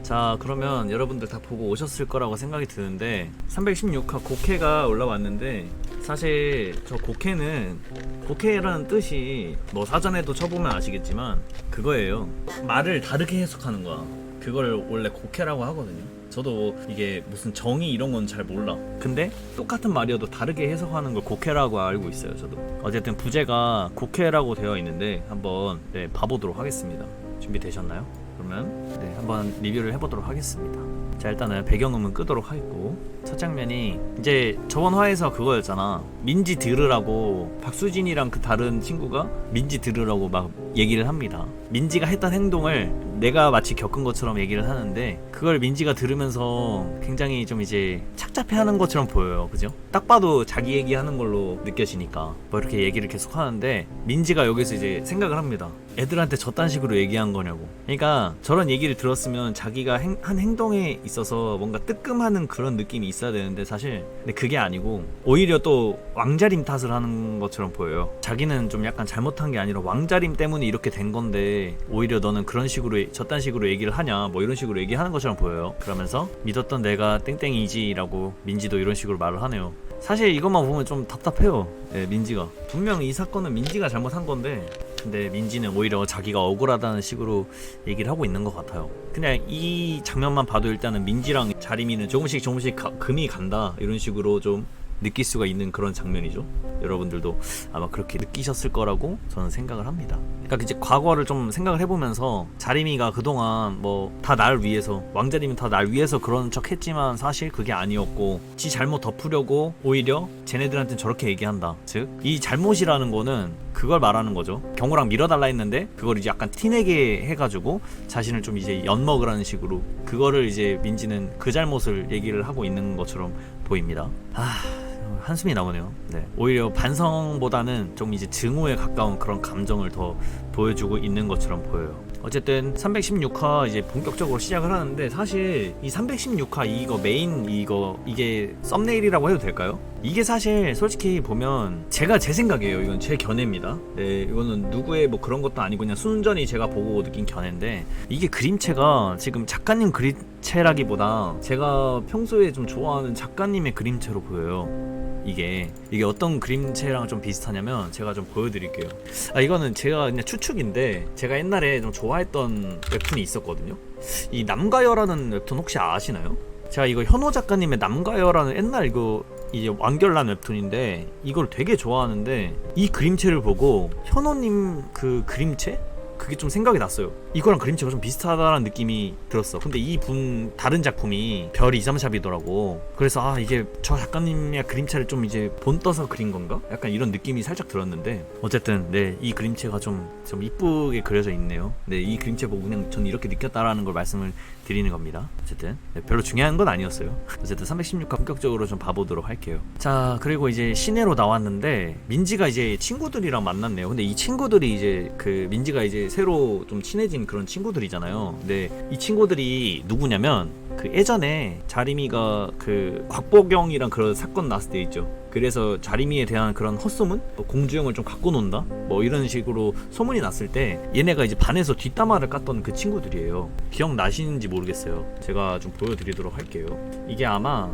자, 그러면 여러분들 다 보고 오셨을 거라고 생각이 드는데 316화 곡해가 올라왔는데, 사실 저 곡해라는 뜻이 뭐 사전에도 쳐보면 아시겠지만 그거예요. 말을 다르게 해석하는 거야. 그걸 원래 곡해라고 하거든요. 저도 이게 무슨 정의 이런 건 잘 몰라. 근데 똑같은 말이어도 다르게 해석하는 걸 곡해라고 알고 있어요. 저도. 어쨌든 부제가 곡해라고 되어 있는데 한번 봐보도록 하겠습니다. 준비되셨나요? 그러면 한번 리뷰를 해보도록 하겠습니다. 자, 일단은 배경음은 끄도록 하겠고, 첫 장면이 이제 저번 화에서 그거였잖아. 민지 들으라고 박수진이랑 그 다른 친구가 민지 들으라고 막 얘기를 합니다. 민지가 했던 행동을 내가 마치 겪은 것처럼 얘기를 하는데, 그걸 민지가 들으면서 굉장히 좀 이제 착잡해하는 것처럼 보여요. 그죠? 딱 봐도 자기 얘기하는 걸로 느껴지니까 뭐 이렇게 얘기를 계속 하는데, 민지가 여기서 이제 생각을 합니다. 애들한테 저딴 식으로 얘기한 거냐고. 그러니까 저런 얘기를 들었으면 자기가 한 행동에 있어서 뭔가 뜨끔하는 그런 느낌이 있어야 되는데, 사실 근데 그게 아니고 오히려 또 왕자림 탓을 하는 것처럼 보여요. 자기는 좀 약간 잘못한 게 아니라 왕자림 때문에 이렇게 된 건데 오히려 너는 그런 식으로 저딴 식으로 얘기를 하냐, 뭐 이런 식으로 얘기하는 것처럼 보여요. 그러면서 믿었던 내가 땡땡이지 라고 민지도 이런 식으로 말을 하네요. 사실 이것만 보면 좀 답답해요. 민지가 분명 이 사건은 민지가 잘못한 건데, 근데 민지는 오히려 자기가 억울하다는 식으로 얘기를 하고 있는 것 같아요. 그냥 이 장면만 봐도 일단은 민지랑 자리미는 조금씩 금이 간다, 이런 식으로 좀 느낄 수가 있는 그런 장면이죠. 여러분들도 아마 그렇게 느끼셨을 거라고 저는 생각을 합니다. 그러니까 이제 과거를 좀 생각을 해보면서, 자리미가 그동안 뭐 다 날 위해서, 왕자님은 다 날 위해서 그런 척 했지만 사실 그게 아니었고, 지 잘못 덮으려고 오히려 쟤네들한테는 저렇게 얘기한다. 즉, 이 잘못이라는 거는 그걸 말하는 거죠. 경호랑 밀어달라 했는데 그걸 이제 약간 티내게 해가지고 자신을 좀 이제 엿먹으라는 식으로, 그거를 이제 민지는 그 잘못을 얘기를 하고 있는 것처럼 보입니다. 한숨이 나오네요. 오히려 반성보다는 좀 이제 증오에 가까운 그런 감정을 더 보여주고 있는 것처럼 보여요. 어쨌든 316화 이제 본격적으로 시작을 하는데, 사실 이 316화 이거 메인 이게 썸네일이라고 해도 될까요? 이게 사실 솔직히 보면 제 생각이에요. 이건 제 견해입니다. 이거는 누구의 뭐 그런 것도 아니고 그냥 순전히 제가 보고 느낀 견해인데, 이게 그림체가 지금 작가님 그림체라기보다 제가 평소에 좀 좋아하는 작가님의 그림체로 보여요. 이게 어떤 그림체랑 좀 비슷하냐면 제가 좀 보여드릴게요. 이거는 제가 그냥 추측인데, 제가 옛날에 좀 좋아했던 웹툰이 있었거든요. 이 남가여라는 웹툰 혹시 아시나요? 제가 이거 현호 작가님의 남가여라는 옛날 이제 완결난 웹툰인데 이걸 되게 좋아하는데, 이 그림체를 보고 현호님 그 그림체? 그게 좀 생각이 났어요. 이거랑 그림체가 좀 비슷하다는 느낌이 들었어. 근데 이분 다른 작품이 별 2, 3샵이더라고. 그래서 이게 저 작가님의 그림체를 좀 이제 본떠서 그린 건가? 약간 이런 느낌이 살짝 들었는데, 어쨌든 이 그림체가 좀 이쁘게 그려져 있네요. 이 그림체 보고 그냥 전 이렇게 느꼈다라는 걸 말씀을 드리는 겁니다. 어쨌든 별로 중요한 건 아니었어요. 어쨌든 316화 본격적으로 좀 봐보도록 할게요. 자, 그리고 이제 시내로 나왔는데 민지가 이제 친구들이랑 만났네요. 근데 이 친구들이 이제 민지가 이제 새로 좀 친해진 그런 친구들이잖아요. 근데 이 친구들이 누구냐면, 예전에 자리미가 곽보경이랑 그런 사건 났을 때 있죠. 그래서 자리미에 대한 그런 헛소문? 공주형을 좀 갖고 논다? 뭐 이런 식으로 소문이 났을 때 얘네가 이제 반에서 뒷담화를 깠던 그 친구들이에요. 기억나시는지 모르겠어요. 제가 좀 보여드리도록 할게요. 이게 아마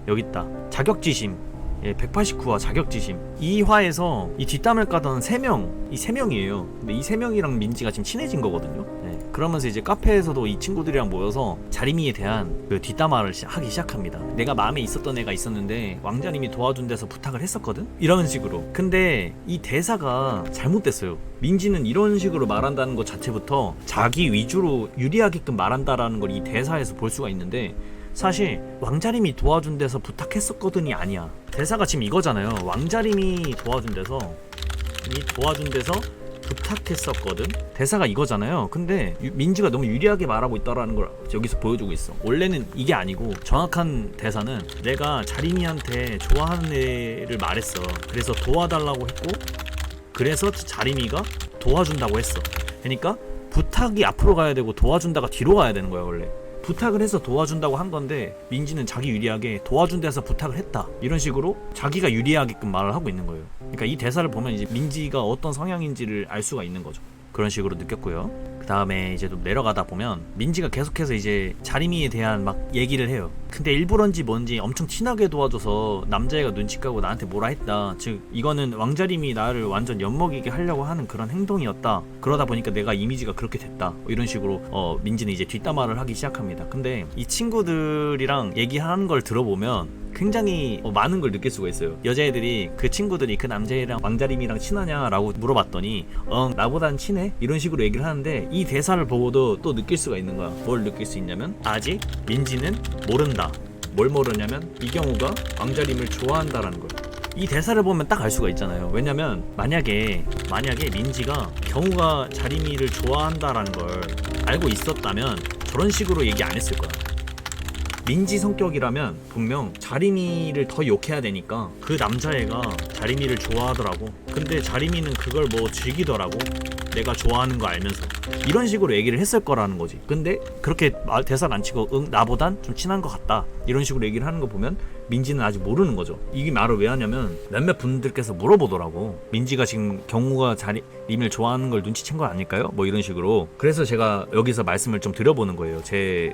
여기 있다. 자격지심. 189화 자격지심. 이 화에서 이 뒷담을 까던 3명, 이 3명이에요. 근데 이 3명이랑 민지가 지금 친해진 거거든요. 그러면서 이제 카페에서도 이 친구들이랑 모여서 자리미에 대한 뒷담화를 하기 시작합니다. 내가 마음에 있었던 애가 있었는데 왕자님이 도와준 데서 부탁을 했었거든? 이런 식으로. 근데 이 대사가 잘못됐어요. 민지는 이런 식으로 말한다는 것 자체부터 자기 위주로 유리하게끔 말한다라는 걸 이 대사에서 볼 수가 있는데, 사실 왕자님이 도와준 데서 부탁했었거든이 아니야. 대사가 지금 이거잖아요. 왕자님이 도와준 데서 부탁했었거든. 대사가 이거잖아요. 근데 민지가 너무 유리하게 말하고 있다라는 걸 여기서 보여주고 있어. 원래는 이게 아니고, 정확한 대사는 내가 자리미한테 좋아하는 애를 말했어. 그래서 도와달라고 했고, 그래서 자리미가 도와준다고 했어. 그러니까 부탁이 앞으로 가야 되고 도와준다가 뒤로 가야 되는 거야. 원래 부탁을 해서 도와준다고 한 건데, 민지는 자기 유리하게 도와준 데서 부탁을 했다, 이런 식으로 자기가 유리하게끔 말을 하고 있는 거예요. 그러니까 이 대사를 보면 이제 민지가 어떤 성향인지를 알 수가 있는 거죠. 그런 식으로 느꼈고요. 그 다음에 이제 좀 내려가다 보면 민지가 계속해서 이제 자리미에 대한 막 얘기를 해요. 근데 일부러인지 뭔지 엄청 친하게 도와줘서 남자애가 눈치 까고 나한테 뭐라 했다. 즉 이거는 왕자림이 나를 완전 엿먹이게 하려고 하는 그런 행동이었다. 그러다 보니까 내가 이미지가 그렇게 됐다. 뭐 이런 식으로 민지는 이제 뒷담화를 하기 시작합니다. 근데 이 친구들이랑 얘기하는 걸 들어보면 굉장히 많은 걸 느낄 수가 있어요. 여자애들이 그 친구들이 그 남자애랑 왕자림이랑 친하냐라고 물어봤더니 나보단 친해? 이런 식으로 얘기를 하는데 이 대사를 보고도 또 느낄 수가 있는 거야. 뭘 느낄 수 있냐면 아직 민지는 모른다. 뭘 모르냐면 이경우가 왕자림을 좋아한다라는 걸. 이 대사를 보면 딱 알 수가 있잖아요. 왜냐면 만약에 민지가 경우가 자림이를 좋아한다라는 걸 알고 있었다면 저런 식으로 얘기 안 했을 거야. 민지 성격이라면 분명 자림이를 더 욕해야 되니까 그 남자애가 자림이를 좋아하더라고. 근데 자림이는 그걸 뭐 즐기더라고. 내가 좋아하는 거 알면서 이런 식으로 얘기를 했을 거라는 거지. 근데 그렇게 대사를 안 치고 나보단 좀 친한 것 같다 이런 식으로 얘기를 하는 거 보면 민지는 아직 모르는 거죠. 이게 말을 왜 하냐면 몇몇 분들께서 물어보더라고. 민지가 지금 경우가 자림을 좋아하는 걸 눈치챈 거 아닐까요? 뭐 이런 식으로. 그래서 제가 여기서 말씀을 좀 드려보는 거예요. 제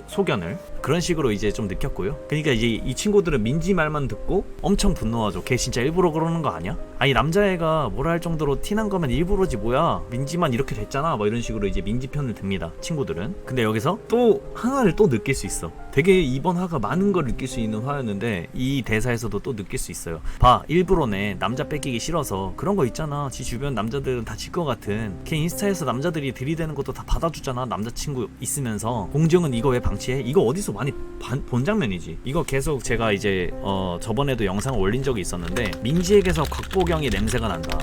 소견을. 그런 식으로 이제 좀 느꼈고요. 그러니까 이제 이 친구들은 민지 말만 듣고 엄청 분노하죠. 걔 진짜 일부러 그러는 거 아니야? 아니 남자애가 뭐라 할 정도로 티난 거면 일부러지 뭐야. 민지만 이렇게 됐잖아. 뭐 이런 식으로 이제 민지 편을 듭니다. 친구들은. 근데 여기서 또 하나를 또 느낄 수 있어. 되게 이번 화가 많은 걸 느낄 수 있는 화였는데 이 대사에서도 또 느낄 수 있어요. 봐, 일부러네. 남자 뺏기기 싫어서 그런 거 있잖아. 지 주변 남자들은 다 질 것 같은. 걔 인스타에서 남자들이 들이대는 것도 다 받아주잖아. 남자친구 있으면서. 공정은 이거 왜 방치해? 이거 어디서 많이 본 장면이지. 이거 계속 제가 이제 저번에도 영상을 올린 적이 있었는데 민지에게서 곽보경의 냄새가 난다.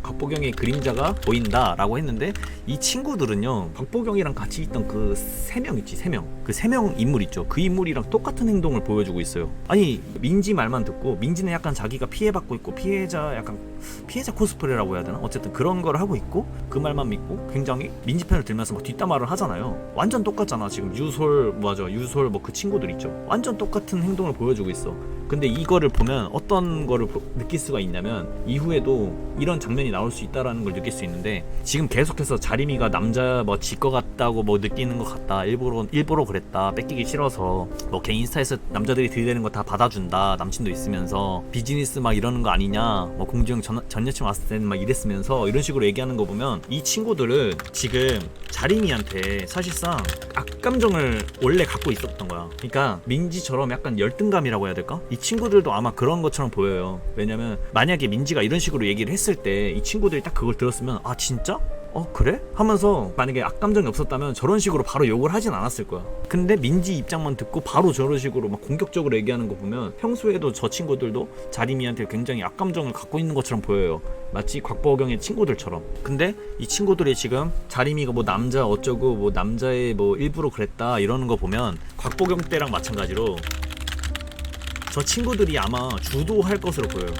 곽보경의 그림자가 보인다 라고 했는데 이 친구들은요 곽보경이랑 같이 있던 그 3명 있지 3명 그 3명 인물 있죠. 그 인물이랑 똑같은 행동을 보여주고 있어요. 아니 민지 말만 듣고 민지는 약간 자기가 피해받고 있고 피해자 코스프레라고 해야 되나? 어쨌든 그런 걸 하고 있고 그 말만 믿고 굉장히 민지 편을 들면서 막 뒷담화를 하잖아요. 완전 똑같잖아. 지금 유솔 뭐 그 친구들 있죠. 완전 똑같은 행동을 보여주고 있어. 근데 이거를 보면 어떤 거를 느낄 수가 있냐면 이후에도 이런 장면이 나올 수 있다라는 걸 느낄 수 있는데 지금 계속해서 자림이가 남자 뭐 질 것 같다고 뭐 느끼는 것 같다. 일부러 그랬다. 뺏기기 싫어서 뭐 걔 인스타에서 남자들이 들이대는 거 다 받아준다. 남친도 있으면서 비즈니스 막 이러는 거 아니냐. 뭐 공주형 전 여친 왔을 때는 막 이랬으면서 이런 식으로 얘기하는 거 보면 이 친구들은 지금 자림이한테 사실상 악감정을 원래 갖고 있었던 거야. 그러니까 민지처럼 약간 열등감이라고 해야 될까? 이 친구들도 아마 그런 것처럼 보여요. 왜냐면 만약에 민지가 이런 식으로 얘기를 했을 때 이 친구들이 딱 그걸 들었으면 아 진짜? 그래? 하면서 만약에 악감정이 없었다면 저런 식으로 바로 욕을 하진 않았을 거야. 근데 민지 입장만 듣고 바로 저런 식으로 막 공격적으로 얘기하는 거 보면 평소에도 저 친구들도 자림이한테 굉장히 악감정을 갖고 있는 것처럼 보여요. 마치 곽보경의 친구들처럼. 근데 이 친구들이 지금 자림이가 뭐 남자 어쩌고 뭐 남자의 뭐 일부러 그랬다 이러는 거 보면 곽보경 때랑 마찬가지로 저 친구들이 아마 주도할 것으로 보여요.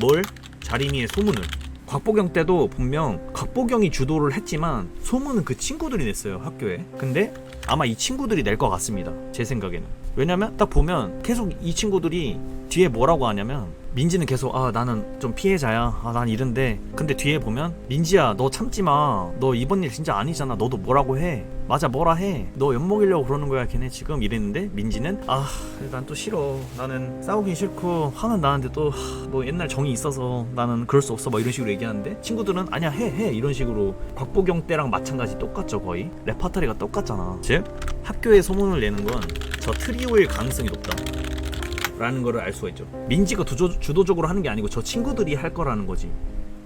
뭘? 자림이의 소문을. 곽보경 때도 분명 곽보경이 주도를 했지만 소문은 그 친구들이 냈어요. 학교에. 근데 아마 이 친구들이 낼 것 같습니다. 제 생각에는. 왜냐면 딱 보면 계속 이 친구들이 뒤에 뭐라고 하냐면 민지는 계속 나는 좀 피해자야. 난 이런데. 근데 뒤에 보면 민지야 너 참지마. 너 이번 일 진짜 아니잖아. 너도 뭐라고 해. 맞아 뭐라 해. 너 엿먹이려고 그러는 거야 걔네 지금 이랬는데 민지는 난 또 싫어. 나는 싸우기 싫고 화는 나는데 또 뭐 옛날 정이 있어서 나는 그럴 수 없어. 뭐 이런 식으로 얘기하는데 친구들은 아니야 해 이런 식으로. 곽보경 때랑 마찬가지 똑같죠. 거의 레퍼토리가 똑같잖아. 즉 학교에 소문을 내는 건 저 트리오일 가능성이 높다 라는 거를 알 수가 있죠. 민지가 주도적으로 하는 게 아니고 저 친구들이 할 거라는 거지.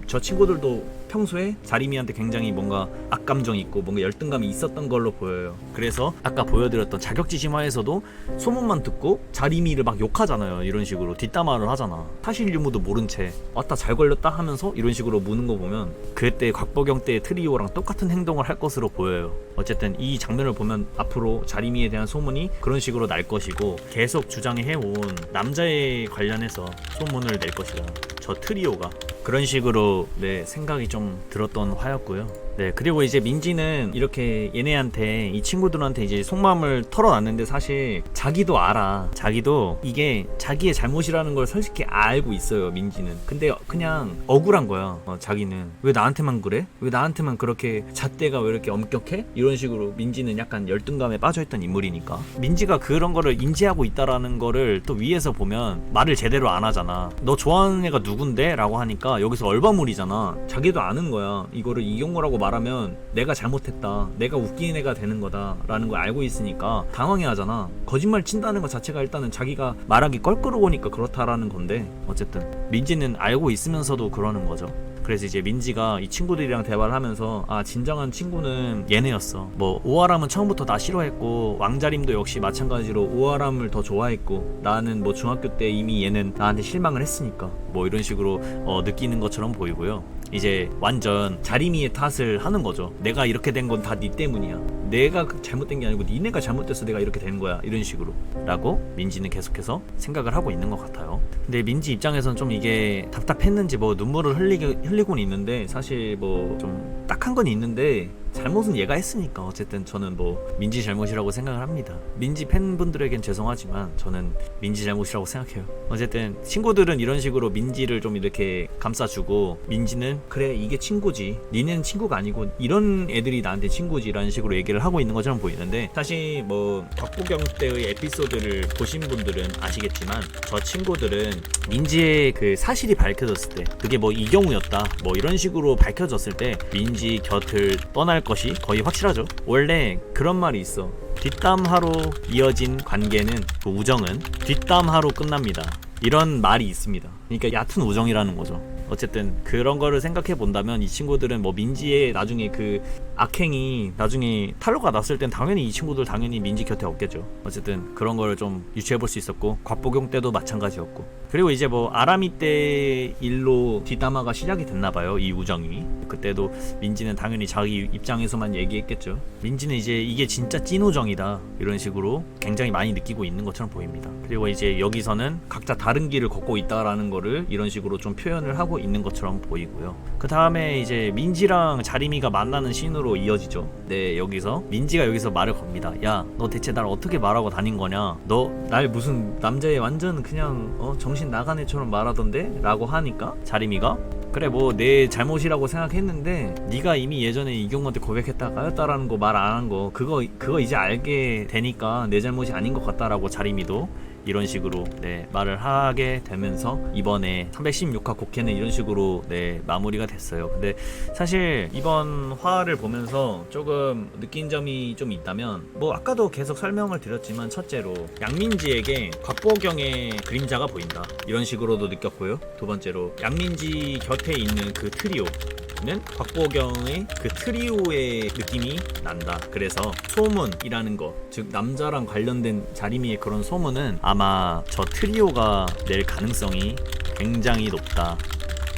저 친구들도 평소에 자림이한테 굉장히 뭔가 악감정 있고 뭔가 열등감이 있었던 걸로 보여요. 그래서 아까 보여드렸던 자격지심화에서도 소문만 듣고 자림이를 막 욕하잖아요. 이런 식으로 뒷담화를 하잖아. 사실 유무도 모른 채 왔다 잘 걸렸다 하면서 이런 식으로 무는 거 보면 그때 곽보경 때의 트리오랑 똑같은 행동을 할 것으로 보여요. 어쨌든 이 장면을 보면 앞으로 자림이에 대한 소문이 그런 식으로 날 것이고 계속 주장해온 남자에 관련해서 소문을 낼 것이다. 저 트리오가. 그런 식으로 생각이 좀 들었던 화였고요. 네, 그리고 이제 민지는 이렇게 얘네한테, 이 친구들한테 이제 속마음을 털어놨는데 사실 자기도 알아. 자기도 이게 자기의 잘못이라는 걸 솔직히 알고 있어요, 민지는. 근데 그냥 억울한 거야. 자기는 왜 나한테만 그래? 왜 나한테만 그렇게 잣대가 왜 이렇게 엄격해? 이런 식으로 민지는 약간 열등감에 빠져있던 인물이니까. 민지가 그런 거를 인지하고 있다라는 거를 또 위에서 보면 말을 제대로 안 하잖아. 너 좋아하는 애가 누군데? 라고 하니까 여기서 얼버무리잖아. 자기도 아는 거야. 이거를 이경호라고 말하면 내가 잘못했다, 내가 웃기는 애가 되는 거다 라는 걸 알고 있으니까 당황해 하잖아. 거짓말 친다는 것 자체가 일단은 자기가 말하기 껄끄러우니까 그렇다라는 건데, 어쨌든 민지는 알고 있으면서도 그러는 거죠. 그래서 이제 민지가 이 친구들이랑 대화를 하면서, 아, 진정한 친구는 얘네였어. 뭐 오아람은 처음부터 나 싫어했고, 왕자림도 역시 마찬가지로 오아람을 더 좋아했고, 나는 뭐 중학교 때 이미 얘는 나한테 실망을 했으니까, 뭐 이런 식으로 느끼는 것처럼 보이고요. 이제 완전 자리미의 탓을 하는 거죠. 내가 이렇게 된 건 다 네 때문이야. 내가 잘못된 게 아니고 니네가 잘못돼서 내가 이렇게 된 거야. 이런 식으로 라고 민지는 계속해서 생각을 하고 있는 것 같아요. 근데 민지 입장에서는 좀 이게 답답했는지 뭐 눈물을 흘리고는 있는데, 사실 뭐 좀 딱한 건 있는데 잘못은 얘가 했으니까 어쨌든 저는 뭐 민지 잘못이라고 생각을 합니다. 민지 팬분들에겐 죄송하지만 저는 민지 잘못이라고 생각해요. 어쨌든 친구들은 이런 식으로 민지를 좀 이렇게 감싸주고, 민지는 그래 이게 친구지, 니네는 친구가 아니고 이런 애들이 나한테 친구지 라는 식으로 얘기를 하고 있는 것처럼 보이는데, 사실 뭐 곽보경 때의 에피소드를 보신 분들은 아시겠지만 저 친구들은 민지의 그 사실이 밝혀졌을 때, 그게 뭐 이경우였다 뭐 이런 식으로 밝혀졌을 때 민지 곁을 떠날 것이 거의 확실하죠. 원래 그런 말이 있어. 뒷담화로 이어진 관계는, 그 우정은 뒷담화로 끝납니다. 이런 말이 있습니다. 그러니까 얕은 우정이라는 거죠. 어쨌든 그런 거를 생각해 본다면 이 친구들은 뭐 민지의 나중에 그 악행이 나중에 탈로가 났을 땐 당연히 이 친구들 당연히 민지 곁에 없겠죠. 어쨌든 그런 거를 좀 유추해 볼 수 있었고, 곽보경 때도 마찬가지였고, 그리고 이제 뭐 아람이 때 일로 뒷담화가 시작이 됐나 봐요, 이 우정이. 그때도 민지는 당연히 자기 입장에서만 얘기했겠죠. 민지는 이제 이게 진짜 찐 우정이다 이런 식으로 굉장히 많이 느끼고 있는 것처럼 보입니다. 그리고 이제 여기서는 각자 다른 길을 걷고 있다라는 거를 이런 식으로 좀 표현을 하고 있는 것처럼 보이고요. 그 다음에 이제 민지랑 자리미가 만나는 씬으로 이어지죠. 네, 여기서 민지가 여기서 말을 겁니다. 야, 너 대체 날 어떻게 말하고 다닌 거냐? 너 날 무슨 남자애 완전 그냥 정신 나간 애처럼 말하던데? 라고 하니까 자리미가, 그래 뭐 내 잘못이라고 생각했는데 네가 이미 예전에 이경우한테 고백했다 까였다라는 거 말 안 한 거, 그거 이제 알게 되니까 내 잘못이 아닌 것 같다라고 자리미도 이런 식으로 말을 하게 되면서 이번에 316화 곡회는 이런 식으로 마무리가 됐어요. 근데 사실 이번 화를 보면서 조금 느낀 점이 좀 있다면, 뭐 아까도 계속 설명을 드렸지만, 첫째로 양민지에게 곽보경의 그림자가 보인다 이런 식으로도 느꼈고요. 두 번째로 양민지 곁에 있는 그 트리오는 곽보경의 그 트리오의 느낌이 난다. 그래서 소문이라는 거, 즉 남자랑 관련된 자리미의 그런 소문은 아마 저 트리오가 낼 가능성이 굉장히 높다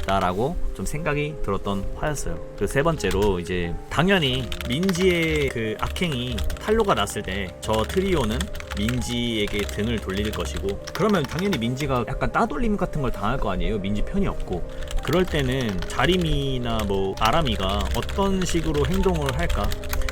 라고 좀 생각이 들었던 화였어요. 그리고 세 번째로 이제 당연히 민지의 그 악행이 탄로가 났을 때 저 트리오는 민지에게 등을 돌릴 것이고, 그러면 당연히 민지가 약간 따돌림 같은 걸 당할 거 아니에요. 민지 편이 없고. 그럴 때는 자리미나 뭐 아람이가 어떤 식으로 행동을 할까,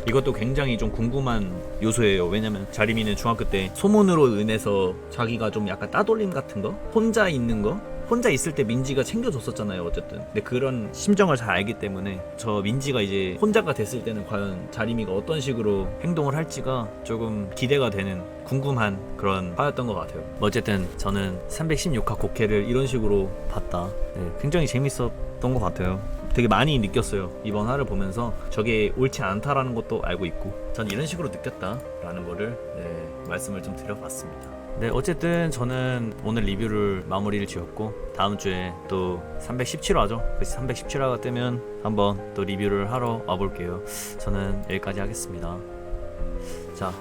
이것도 굉장히 좀 궁금한 요소예요. 왜냐면 자리미는 중학교 때 소문으로 인해서 자기가 좀 약간 따돌림 같은 거, 혼자 있는 거, 혼자 있을 때 민지가 챙겨줬었잖아요. 어쨌든 근데 그런 심정을 잘 알기 때문에 저 민지가 이제 혼자가 됐을 때는 과연 자리미가 어떤 식으로 행동을 할지가 조금 기대가 되는 궁금한 그런 화였던 것 같아요. 어쨌든 저는 316화 곡회를 이런 식으로 봤다. 굉장히 재밌었던 것 같아요. 되게 많이 느꼈어요. 이번 화를 보면서 저게 옳지 않다라는 것도 알고 있고, 전 이런 식으로 느꼈다라는 거를 말씀을 좀 드려봤습니다. 네, 어쨌든 저는 오늘 리뷰를 마무리를 지었고, 다음 주에 또 317화죠. 그래서 317화가 뜨면 한번 또 리뷰를 하러 와볼게요. 저는 여기까지 하겠습니다. 자.